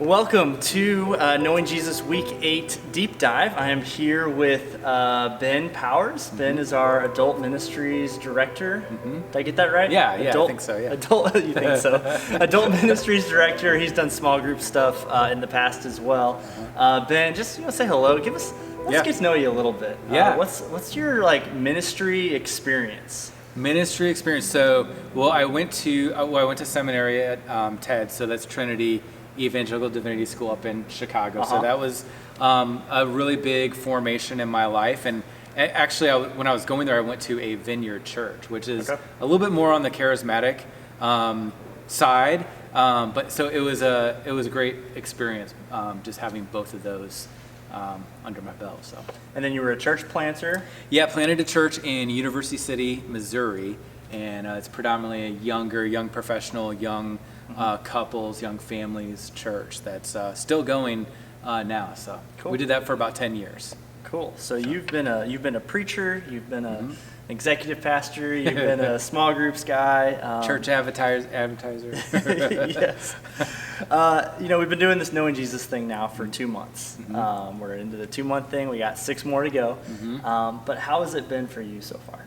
Welcome to Knowing Jesus Week 8 Deep Dive. I am here with Ben Powers. Ben is our Adult Ministries Director. Did I get that right? Yeah, I think so, yeah. You think so. Adult Ministries Director. He's done small group stuff in the past as well. Ben, just say hello. Let's get to know you a little bit. Yeah. What's your ministry experience? Ministry experience. So, I went to seminary at TED, so that's Trinity Evangelical Divinity School up in Chicago. So that was a really big formation in my life. And actually, when I was going there, I went to a Vineyard Church, which is a little bit more on the charismatic side. But so it was a great experience, just having both of those under my belt. So. And then you were a church planter? Yeah, planted a church in University City, Missouri, and it's predominantly a young professional, young couples, young families church that's still going now. So we did that for about 10 years. Cool. So you've been a preacher, you've been an executive pastor, you've been a small groups guy, church advertiser. Yes. We've been doing this Knowing Jesus thing now for 2 months. We're into the 2-month thing. We got 6 more to go. But how has it been for you so far?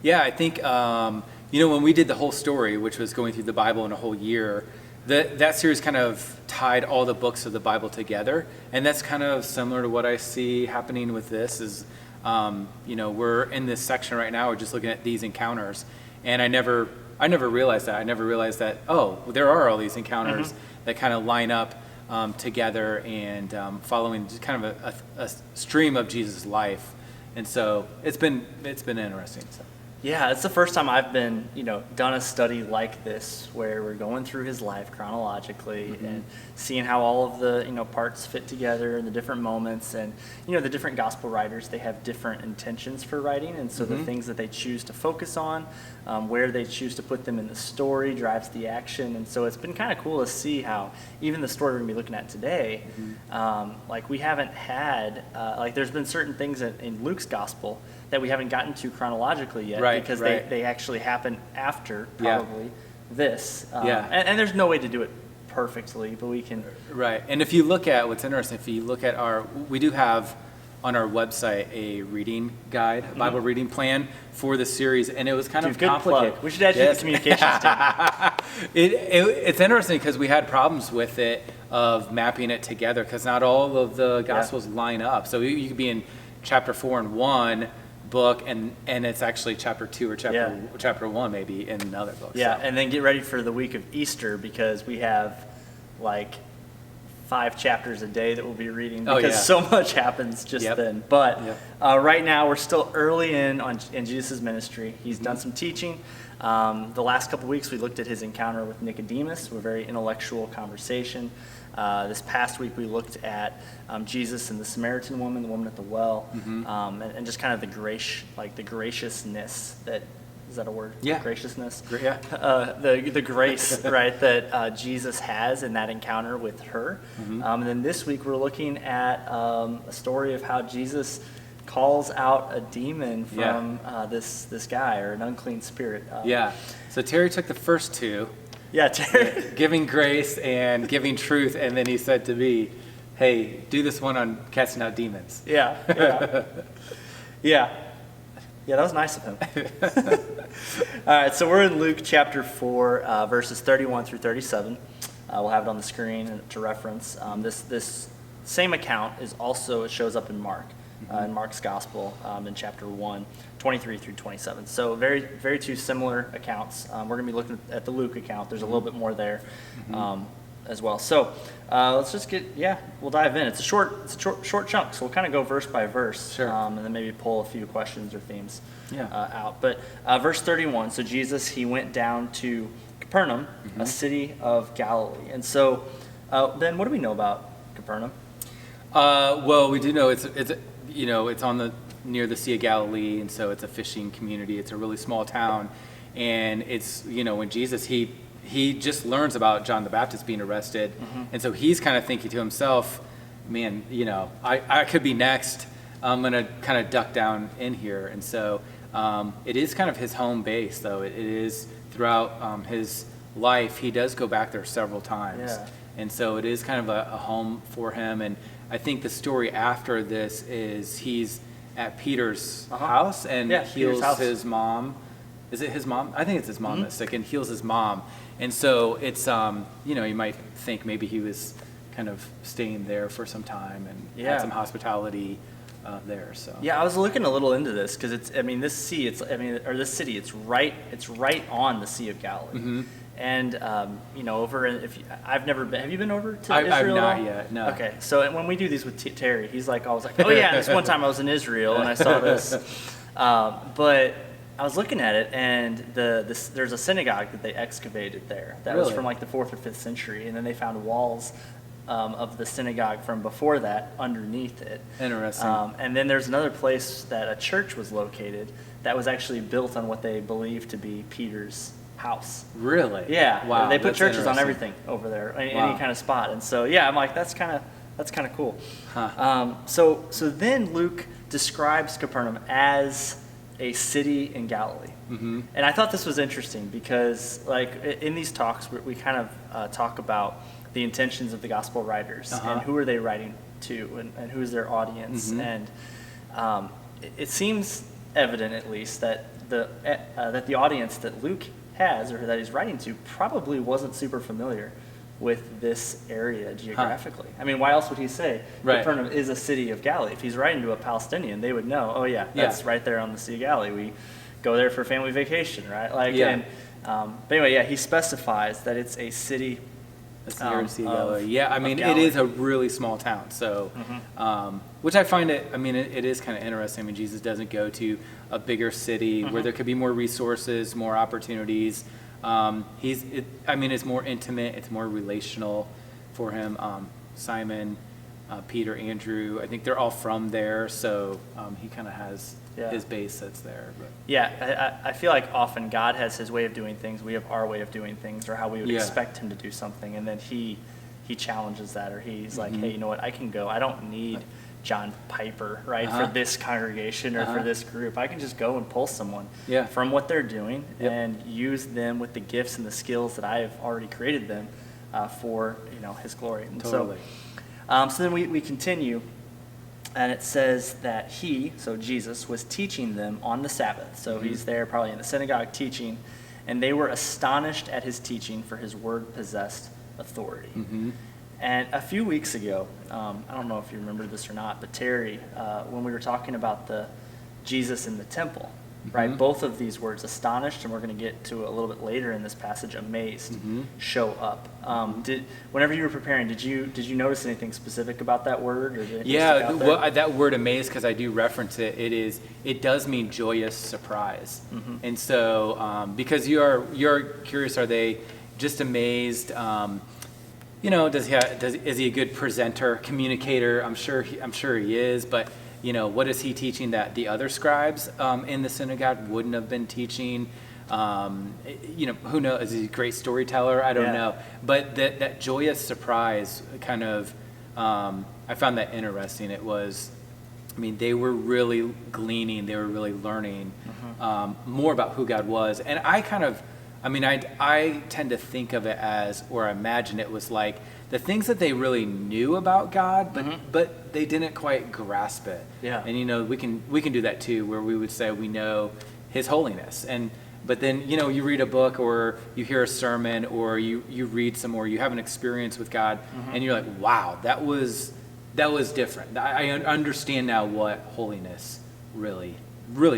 Yeah, I think when we did the whole story, which was going through the Bible in a whole year, that series kind of tied all the books of the Bible together, and that's kind of similar to what I see happening with this. Is we're in this section right now. We're just looking at these encounters, and I never realized that. I never realized that there are all these encounters that kind of line up together and following just kind of a stream of Jesus' life, and so it's been interesting. So. Yeah, it's the first time I've been, done a study like this where we're going through his life chronologically and seeing how all of the, parts fit together and the different moments and, the different gospel writers, they have different intentions for writing. And so the things that they choose to focus on, where they choose to put them in the story drives the action. And so it's been kind of cool to see how even the story we're going to be looking at today, we haven't had, there's been certain things in Luke's gospel that we haven't gotten to chronologically yet because they actually happen after probably this. And there's no way to do it perfectly, but we can. Right. And if you look at what's interesting, if you look at we do have on our website a reading guide, a Bible reading plan for the series, and it was kind of complicated. Plug. We should add you to the communications team. It's interesting because we had problems with it of mapping it together because not all of the Gospels line up. So you could be in chapter 4 in one book and it's actually chapter 2 or chapter 1 maybe in another book. Yeah, so. And then get ready for the week of Easter because we have 5 chapters a day that we'll be reading because so much happens just then. But right now we're still early in Jesus' ministry. He's done some teaching. The last couple weeks we looked at his encounter with Nicodemus, a very intellectual conversation. This past week we looked at Jesus and the Samaritan woman, the woman at the well, and just kind of the graciousness that, is that a word? Yeah. Graciousness? Yeah. The grace, right, that Jesus has in that encounter with her. And then this week we're looking at a story of how Jesus calls out a demon from this guy, or an unclean spirit. So Terry took the first 2. Yeah, Terry. Giving grace and giving truth, and then he said to me, hey, do this one on casting out demons. Yeah, that was nice of him. All right, so we're in Luke chapter 4, verses 31 through 37. We'll have it on the screen to reference. This same account it shows up in Mark, in Mark's Gospel, in chapter 1, 23 through 27. So very, very 2 similar accounts. We're going to be looking at the Luke account. There's a little bit more there as well. So let's just we'll dive in. It's a short chunk, so we'll kind of go verse by verse, and then maybe pull a few questions or themes out. But verse 31, so Jesus, he went down to Capernaum, a city of Galilee. And so, Ben, what do we know about Capernaum? Well, we do know it's on near the Sea of Galilee, and so it's a fishing community. It's a really small town, and it's when Jesus he just learns about John the Baptist being arrested, and so he's kind of thinking to himself, man, I could be next. I'm gonna kind of duck down in here, and so it is kind of his home base, though. It is throughout his life. He does go back there several times. And so it is kind of a home for him. And I think the story after this is he's at Peter's house and heals his mom. Is it his mom? I think it's his mom that's sick, and heals his mom. And so it's, you might think maybe he was kind of staying there for some time and had some hospitality there. So I was looking a little into this because this city, it's right on the Sea of Galilee. And over in, I've never been. Have you been over to Israel? I've not yet. No. Okay, so when we do these with Terry, he's like always like, oh yeah, this one time I was in Israel and I saw this, but I was looking at it and there's a synagogue that they excavated there that was from like the 4th or 5th century, and then they found walls of the synagogue from before that underneath it. Interesting. And then there's another place that a church was located that was actually built on what they believe to be Peter's house. Really? Yeah. Wow. They put churches on everything over there, any kind of spot. And so I'm like, that's kind of cool. Huh. So then Luke describes Capernaum as a city in Galilee. And I thought this was interesting because, like, in these talks, we kind of talk about the intentions of the gospel writers and who are they writing to and who's their audience. And it seems evident, at least, that the audience that Luke has or that he's writing to probably wasn't super familiar with this area geographically. I mean, why else would he say Capernaum is a city of Galilee? If he's writing to a Palestinian, they would know, that's right there on the Sea of Galilee. We go there for family vacation, right? But anyway, he specifies that it's a city. It's near the Sea of Galilee. Yeah, I mean, Galilee. It is a really small town. So, which I find it is kind of interesting. I mean, Jesus doesn't go to a bigger city where there could be more resources, more opportunities. It's more intimate. It's more relational for him. Simon, Peter, Andrew, I think they're all from there. So he kind of has his base that's there. But. Yeah, I feel like often God has his way of doing things. We have our way of doing things, or how we would expect him to do something. And then he challenges that, or he's like, hey, you know what? I can go. I don't need John Piper, right, for this congregation or for this group. I can just go and pull someone from what they're doing and use them with the gifts and the skills that I have already created them for his glory. And totally. So then we continue, and it says that Jesus, was teaching them on the Sabbath. So he's there probably in the synagogue teaching, and they were astonished at his teaching, for his word possessed authority. And a few weeks ago, I don't know if you remember this or not, but Terry, when we were talking about the Jesus in the temple, right? Both of these words, astonished, and we're going to get to a little bit later in this passage, amazed, show up. Whenever you were preparing, did you notice anything specific about that word? Or that word amazed, because I do reference it. It does mean joyous surprise, and so because you're curious, are they just amazed? Is he a good presenter, communicator? I'm sure he is, but what is he teaching that the other scribes in the synagogue wouldn't have been teaching? Who knows? Is he a great storyteller? I don't know. But that joyous surprise kind of, I found that interesting. It was, they were really gleaning, they were really learning more about who God was. And I tend to think of it as, or imagine it was like the things that they really knew about God, but they didn't quite grasp it. Yeah. And we can do that too, where we would say we know His holiness, but then you read a book, or you hear a sermon, or you read some, or you have an experience with God, and you're like, wow, that was different. I understand now what holiness really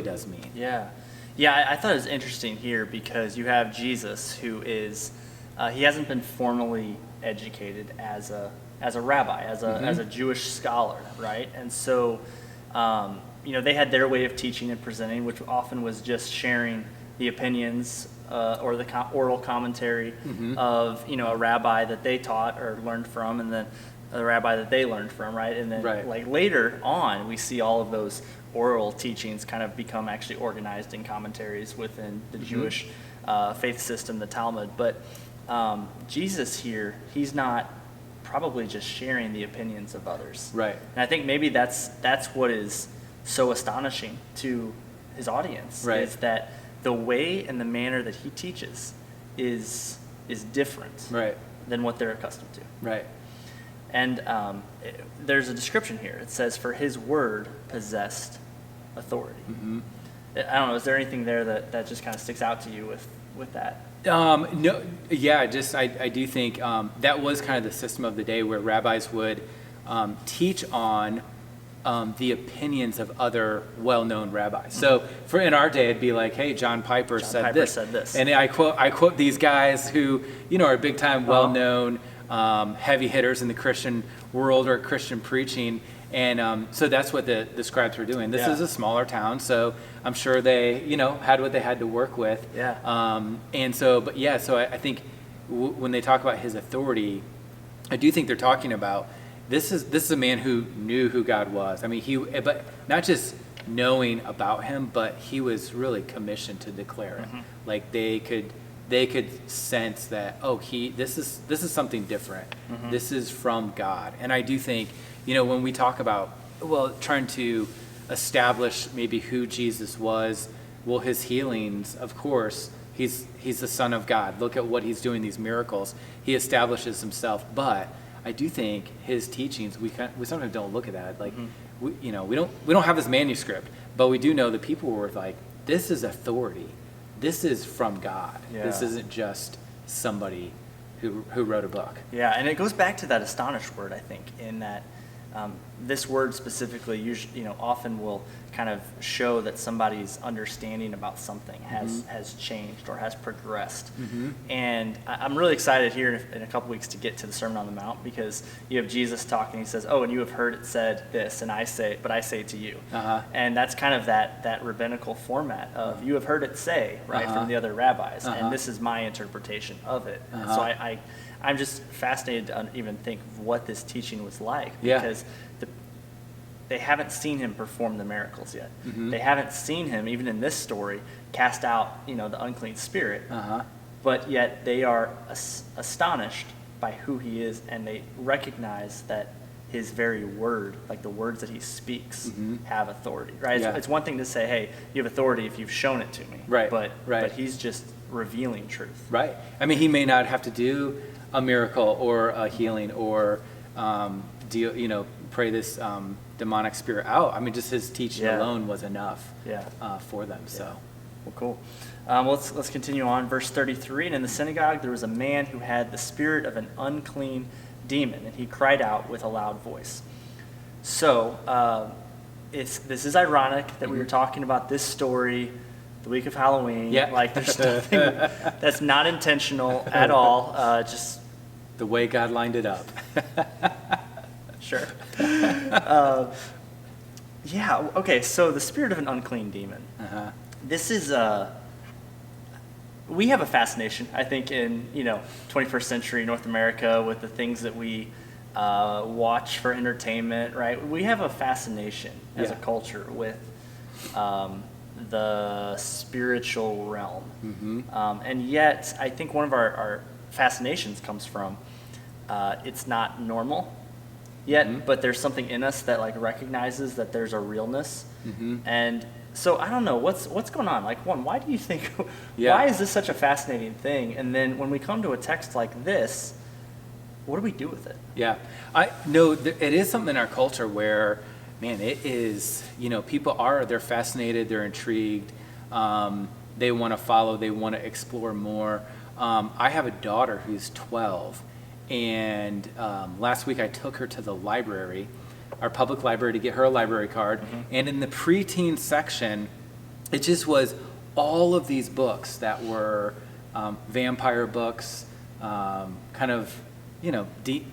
does mean. Yeah. Yeah, I thought it was interesting here because you have Jesus, who is, he hasn't been formally educated as a rabbi, as a Jewish scholar, right? And so, they had their way of teaching and presenting, which often was just sharing the opinions or the oral commentary of, a rabbi that they taught or learned from, and then the rabbi that they learned from, right? And then like later on, we see all of those oral teachings kind of become actually organized in commentaries within the Jewish faith system, the Talmud. But Jesus here, he's not probably just sharing the opinions of others. Right. And I think maybe that's what is so astonishing to his audience, is that the way and the manner that he teaches is different. Right. than what they're accustomed to. Right. And there's a description here. It says, for his word possessed authority. Mm-hmm. I don't know, is there anything there that just kind of sticks out to you with that? No, yeah, I do think that was kind of the system of the day where rabbis would teach on the opinions of other well-known rabbis. So for in our day, it'd be like, hey, John Piper said this. And I quote these guys who, are big-time, well-known heavy hitters in the Christian world or Christian preaching. And so that's what the scribes were doing. This is a smaller town, so I'm sure they, had what they had to work with. Yeah. And so, so I think when they talk about his authority, I do think they're talking about this is a man who knew who God was. I mean, but not just knowing about him, but he was really commissioned to declare it. Mm-hmm. Like they could sense that, this is something different. Mm-hmm. This is from God. And I do think, when we talk about, trying to establish maybe who Jesus was, his healings, of course, he's the Son of God. Look at what he's doing, these miracles. He establishes himself. But I do think his teachings, we sometimes don't look at that. Like, we don't have this manuscript, but we do know that people were like, this is authority. This is from God. Yeah. This isn't just somebody who wrote a book. Yeah, and it goes back to that astonished word, I think, in that this word specifically, usually, often will kind of show that somebody's understanding about something has changed or has progressed. Mm-hmm. And I'm really excited here in a couple weeks to get to the Sermon on the Mount, because you have Jesus talking. He says, and you have heard it said this, and I say it to you. Uh-huh. And that's kind of that rabbinical format of you have heard it say, right, from the other rabbis, and this is my interpretation of it. And so I'm just fascinated to even think of what this teaching was like, because they haven't seen him perform the miracles yet. Mm-hmm. They haven't seen him, even in this story, cast out, the unclean spirit. Uh-huh. But yet they are astonished by who he is, and they recognize that his very word, like the words that he speaks, have authority. Right? Yeah. It's one thing to say, hey, you have authority if you've shown it to me. Right. But he's just revealing truth. Right. I mean, he may not have to do a miracle or a healing or pray this demonic spirit out. I mean, just his teaching alone was enough for them. So, well, cool. Let's continue on. Verse 33. And in the synagogue there was a man who had the spirit of an unclean demon, and he cried out with a loud voice. So this is ironic that we were talking about this story the week of Halloween. Yeah. Like there's nothing that's not intentional at all. Just the way God lined it up. Sure. Okay, so the spirit of an unclean demon. Uh-huh. This is we have a fascination, I think, in 21st century North America with the things that we watch for entertainment, right? We have a fascination as a culture with the spiritual realm. Mm-hmm. And yet, I think one of our fascinations comes from it's not normal yet, but there's something in us that recognizes that there's a realness. And so I don't know what's going on. Why do you think? Why is this such a fascinating thing? And then when we come to a text like this, what do we do with it? Yeah, it is something in our culture where, man, it is. People they're fascinated, they're intrigued, they want to follow, they want to explore more. I have a daughter who's 12. And last week I took her to the library, our public library, to get her a library card. And in the preteen section, it just was all of these books that were vampire books, kind of,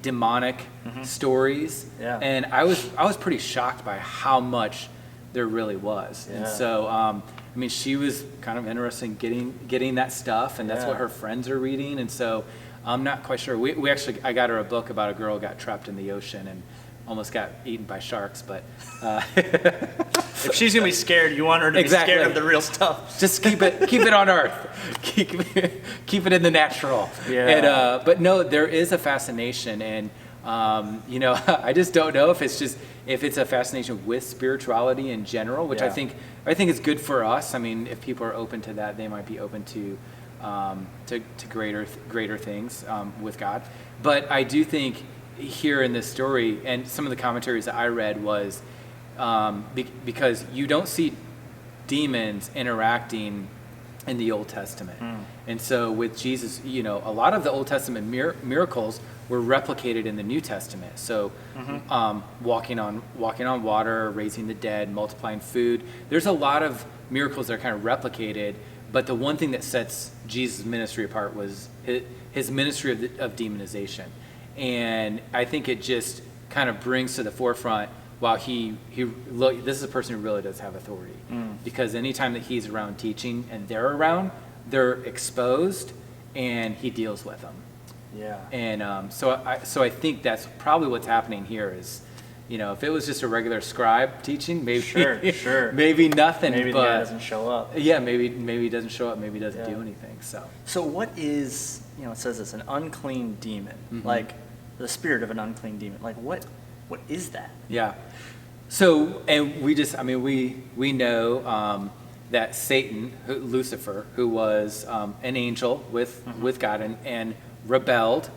demonic stories. Yeah. And I was pretty shocked by how much there really was. Yeah. And so, she was kind of interested in getting that stuff, and that's what her friends are reading. And so I'm not quite sure. I got her a book about a girl who got trapped in the ocean and almost got eaten by sharks. But if she's gonna be scared, you want her to be scared of the real stuff. Just keep it on Earth. Keep it in the natural. Yeah. And but no, there is a fascination, and I just don't know if it's a fascination with spirituality in general, which I think is good for us. I mean, if people are open to that, they might be open to to greater things with God. But I do think here in this story, and some of the commentaries that I read was because you don't see demons interacting in the Old Testament. And so with Jesus, a lot of the Old Testament miracles were replicated in the New Testament. So walking on water, raising the dead, multiplying food. There's a lot of miracles that are kind of replicated, but the one thing that sets Jesus' ministry apart was his ministry of demonization. And I think it just kind of brings to the forefront, wow, this is a person who really does have authority. Because anytime that he's around teaching and they're around, they're exposed and he deals with them. Yeah. And so I think that's probably what's happening here is, if it was just a regular scribe teaching, maybe sure. maybe nothing. Maybe the guy doesn't show up. Yeah, maybe he doesn't show up, maybe he doesn't do anything. So what is, it says it's an unclean demon, like the spirit of an unclean demon. Like what is that? Yeah. So, and we know that Satan, Lucifer, who was an angel with God and rebelled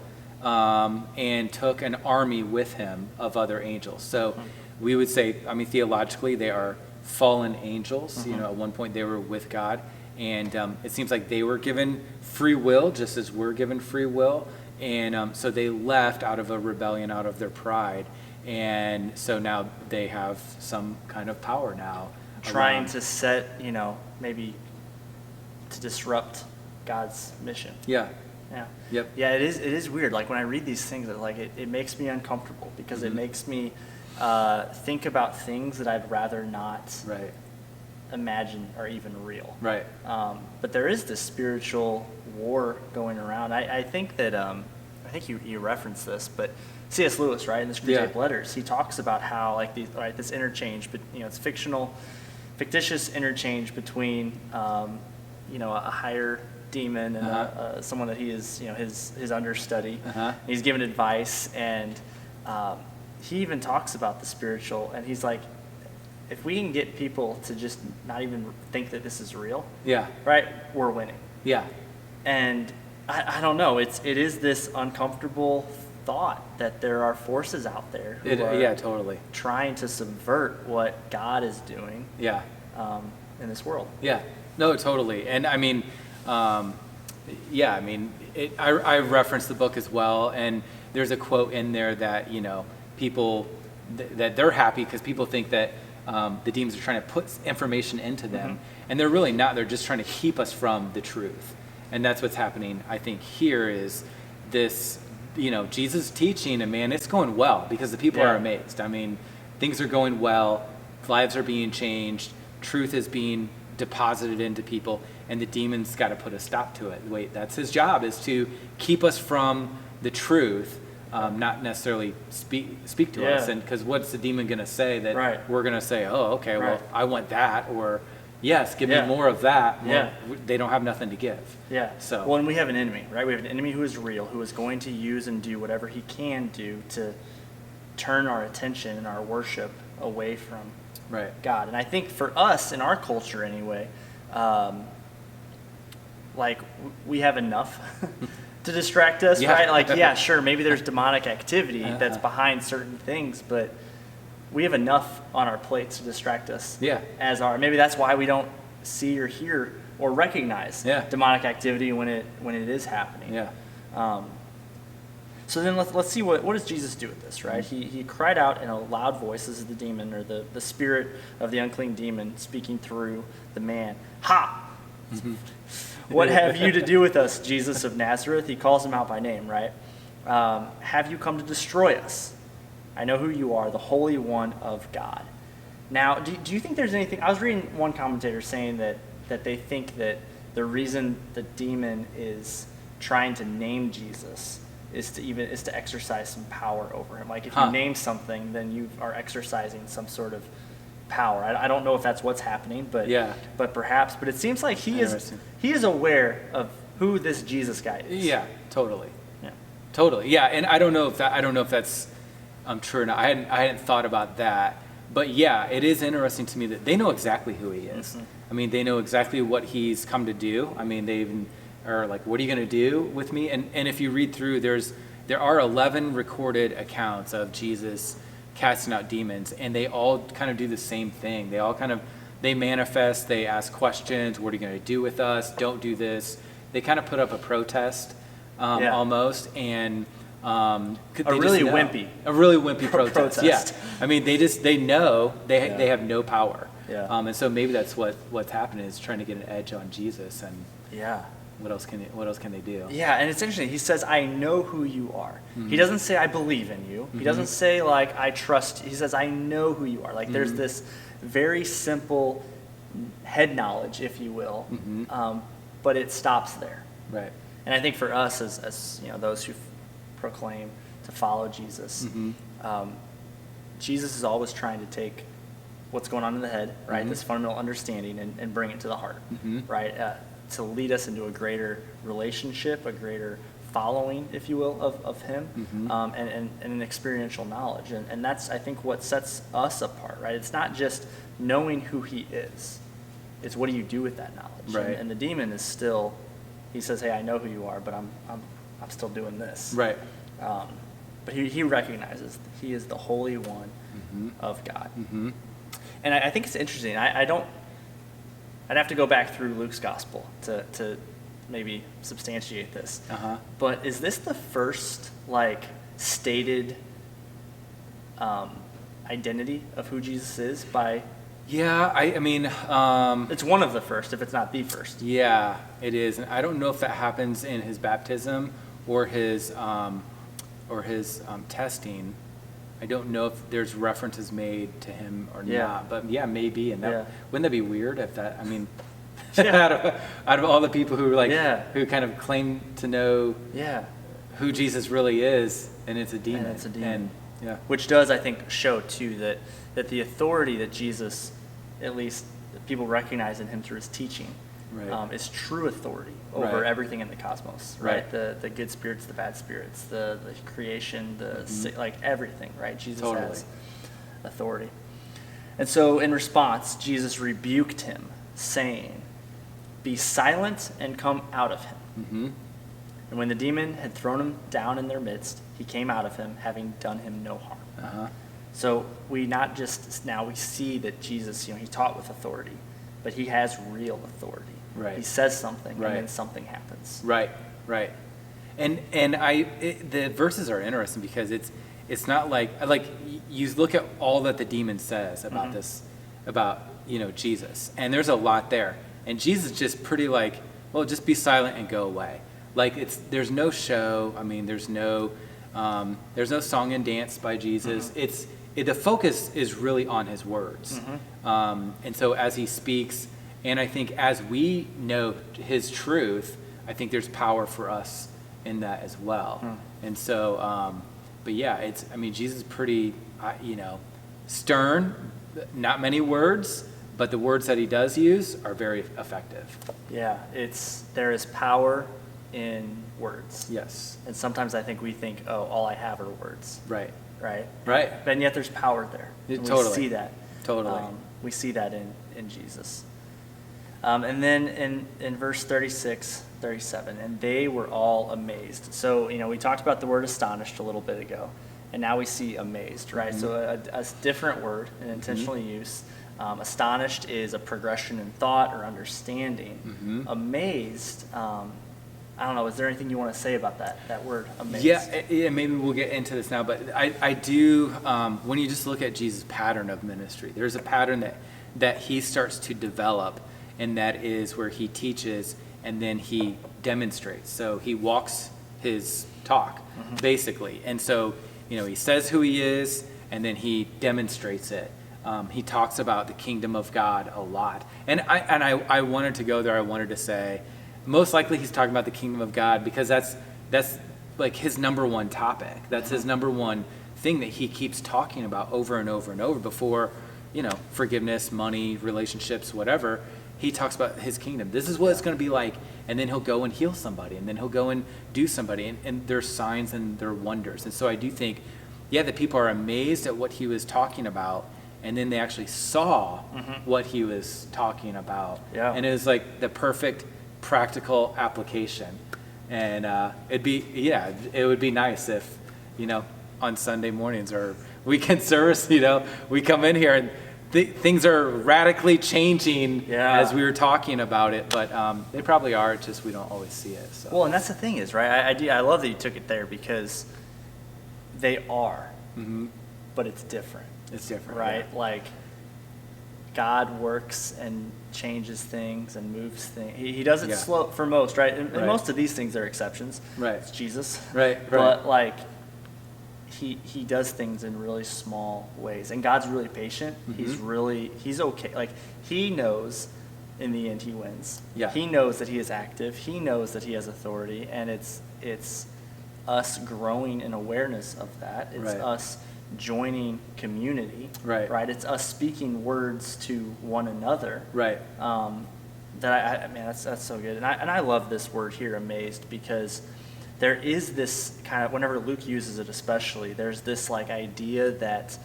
and took an army with him of other angels. So we would say, theologically, they are fallen angels. At one point they were with God. And it seems like they were given free will, just as we're given free will. And so they left out of a rebellion, out of their pride. And so now they have some kind of power now. Trying to set, maybe to disrupt God's mission. Yeah. Yeah. Yep. Yeah, it is weird. Like when I read these things, it makes me uncomfortable because it makes me think about things that I'd rather not imagine are even real. Right. But there is this spiritual war going around. I think that I think you referenced this, but C.S. Lewis, right, in the Screwtape Letters, he talks about how this interchange, but it's fictitious interchange between a higher demon and someone that he is his understudy. He's given advice, and he even talks about the spiritual, and he's like, if we can get people to just not even think that this is real, right, we're winning. Yeah. And I don't know, it is this uncomfortable thought that there are forces out there who are totally trying to subvert what God is doing in this world. Yeah, no, totally. And I referenced the book as well, and there's a quote in there that people that they're happy because people think that the demons are trying to put information into them, and they're really not. They're just trying to keep us from the truth, and that's what's happening. I think here is this, Jesus teaching, and man, it's going well because the people are amazed. Things are going well, lives are being changed, truth is being deposited into people, and the demon's got to put a stop to it. Wait, that's his job, is to keep us from the truth, not necessarily speak to us. And because what's the demon going to say that we're going to say, oh, okay, well, I want that, or yes, give me more of that. Well, they don't have nothing to give. Yeah. So. Well, and we have an enemy, right? We have an enemy who is real, who is going to use and do whatever he can do to turn our attention and our worship away from God. And I think for us, in our culture anyway, we have enough to distract us, right? Sure, maybe there's demonic activity that's behind certain things, but we have enough on our plates to distract us. Maybe that's why we don't see or hear or recognize demonic activity when it is happening. So then let's see what does Jesus do with this, right? He cried out in a loud voice. This is the demon, or the spirit of the unclean demon speaking through the man. Ha! What have you to do with us, Jesus of Nazareth? He calls him out by name, right? Have you come to destroy us? I know who you are, the Holy One of God. Now, do you think there's anything? I was reading one commentator saying that they think that the reason the demon is trying to name Jesus is to exercise some power over him. Like if you name something, then you are exercising some sort of power. I don't know if that's what's happening, but perhaps. But it seems like he is aware of who this Jesus guy is. Yeah, totally. Yeah, totally. Yeah, and I don't know if that's true or not. I hadn't thought about that. But yeah, it is interesting to me that they know exactly who he is. They know exactly what he's come to do. They even or like, what are you going to do with me? And if you read through, there are 11 recorded accounts of Jesus casting out demons, and they all kind of do the same thing. They manifest, they ask questions. What are you going to do with us? Don't do this. They kind of put up a protest almost, and A really wimpy protest. Yeah, I mean, they know they have no power. Yeah. And so maybe that's what's happening, is trying to get an edge on Jesus. And Yeah. what else can they do? Yeah, and it's interesting. He says, I know who you are. He doesn't say, I believe in you. He doesn't say, like, I trust you. He says, I know who you are. Like, there's this very simple head knowledge, if you will, but it stops there. Right. And I think for us, as those who proclaim to follow Jesus, Jesus is always trying to take what's going on in the head, right, this fundamental understanding, and bring it to the heart, right, to lead us into a greater relationship, a greater following, if you will, of him, and an experiential knowledge. And that's, I think, what sets us apart, right? It's not just knowing who he is. It's what do you do with that knowledge? Right. And the demon is still, he says, hey, I know who you are, but I'm still doing this. Right. But he recognizes he is the Holy One of God. And I think it's interesting. I'd have to go back through Luke's gospel to maybe substantiate this. But is this the first, like, stated identity of who Jesus is by? Yeah, I mean, It's one of the first, if it's not the first. yeah, it is, and I don't know if that happens in his baptism or his testing. I don't know if there's references made to him or not, but yeah, maybe. And wouldn't that be weird if that? I mean, out of all the people who who kind of claim to know who Jesus really is, and it's a demon. And it's a demon. And, Which does, I think, show too that the authority that Jesus, at least people recognize in him through his teaching, is true authority over everything in the cosmos, right? The good spirits, the bad spirits, the creation, like everything, right? Jesus has authority. And so in response, Jesus rebuked him, saying, be silent and come out of him. And when the demon had thrown him down in their midst, he came out of him, having done him no harm. So we see that Jesus, he taught with authority, but he has real authority. Right. He says something, and then something happens. Right. And the verses are interesting because it's not like you look at all that the demon says about this, about Jesus, and there's a lot there, and Jesus is just pretty like, well, just be silent and go away. Like there's no show. I mean, there's no song and dance by Jesus. The focus is really on his words, and so as he speaks. And I think as we know his truth, I think there's power for us in that as well. And so, but yeah, Jesus is pretty, stern, not many words, but the words that he does use are very effective. Yeah, there is power in words. Yes. And sometimes I think we think, oh, all I have are words. Right. Right? Right. And yet there's power there. And totally. We see that. Totally. We see that in Jesus. And then in verse 36, 37, and they were all amazed. So, we talked about the word astonished a little bit ago, and now we see amazed, right? So a different word, an intentional use. Astonished is a progression in thought or understanding. Amazed, I don't know, is there anything you want to say about that word, amazed? Yeah, maybe we'll get into this now, but I do, when you just look at Jesus' pattern of ministry, there's a pattern that he starts to develop, and that is where he teaches and then he demonstrates. So he walks his talk, basically. And so, he says who he is, and then he demonstrates it. He talks about the kingdom of God a lot. And I wanted to go there. I wanted to say, most likely he's talking about the kingdom of God because that's like his number one topic. That's his number one thing that he keeps talking about over and over and over before, forgiveness, money, relationships, whatever. He talks about his kingdom. This is what it's going to be like. And then he'll go and heal somebody. And then he'll go and do somebody. And there's signs and there are wonders. And so I do think, the people are amazed at what he was talking about. And then they actually saw what he was talking about. Yeah. And it was like the perfect practical application. And it would be nice if, on Sunday mornings or weekend service, we come in here and things are radically changing as we were talking about it, but they probably are. It's just we don't always see it. So. Well, and that's the thing is, right? I love that you took it there because they are, but it's different. It's different, right? Yeah. Like God works and changes things and moves things. He does it slow for most, right? And most of these things are exceptions. Right. It's Jesus. Right. But like he does things in really small ways, and God's really patient. He's okay. Like he knows in the end he wins. Yeah. He knows that he is active. He knows that he has authority, and it's us growing in awareness of that. It's us joining community. Right. It's us speaking words to one another. Right. That's so good, and I love this word here, amazed, because there is this kind of, whenever Luke uses it especially, there's this like idea that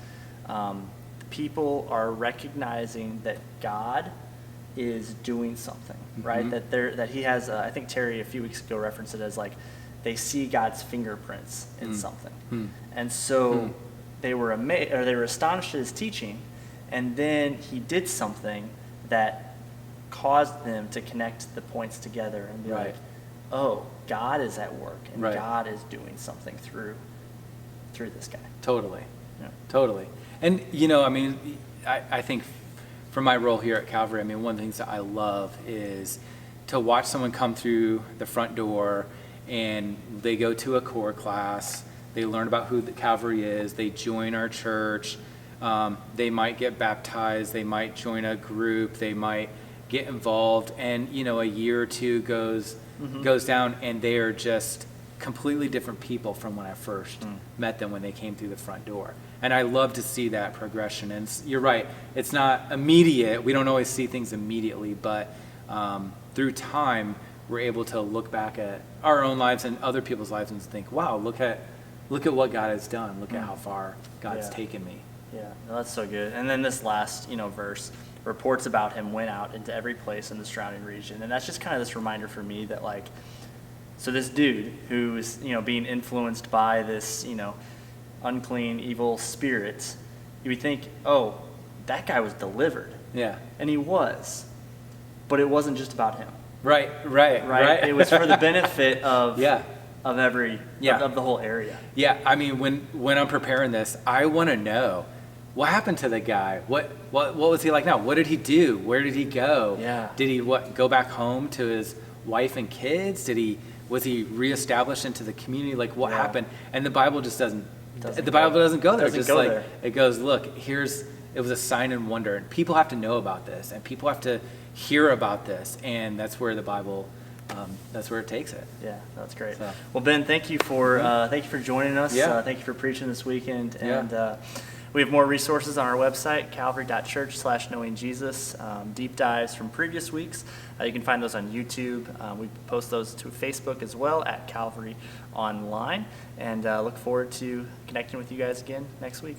people are recognizing that God is doing something, right? That he has, I think Terry a few weeks ago referenced it as like, they see God's fingerprints in something. And so they were amazed, or they were astonished at his teaching, and then he did something that caused them to connect the points together and be like, oh, God is at work, and God is doing something through this guy. Totally. Yeah. Totally. And, I think from my role here at Calvary, one of the things that I love is to watch someone come through the front door and they go to a core class, they learn about who the Calvary is, they join our church, they might get baptized, they might join a group, they might get involved, and, a year or two goes down, and they are just completely different people from when I first met them when they came through the front door. And I love to see that progression. And you're right, it's not immediate. We don't always see things immediately, but through time, we're able to look back at our own lives and other people's lives and think, wow, look at what God has done. Look at how far God's taken me. Yeah, no, that's so good. And then this last, verse, reports about him went out into every place in the surrounding region. And that's just kind of this reminder for me that, like, so this dude who is, being influenced by this, unclean, evil spirit, you would think, oh, that guy was delivered. Yeah. And he was. But it wasn't just about him. Right. It was for the benefit of of the whole area. Yeah, when I'm preparing this, I want to know what happened to the guy. What was he like now? What did he do? Where did he go? Yeah. Did he go back home to his wife and kids? Was he reestablished into the community? Like what happened? And the Bible just doesn't go there. It goes, look, it was a sign and wonder. And people have to know about this, and people have to hear about this, and that's where the Bible, that's where it takes it. Yeah, that's great. So. Well, Ben, thank you for joining us. Yeah. Thank you for preaching this weekend. And we have more resources on our website, calvary.church/knowingjesus. Deep dives from previous weeks. You can find those on YouTube. We post those to Facebook as well at Calvary Online. And look forward to connecting with you guys again next week.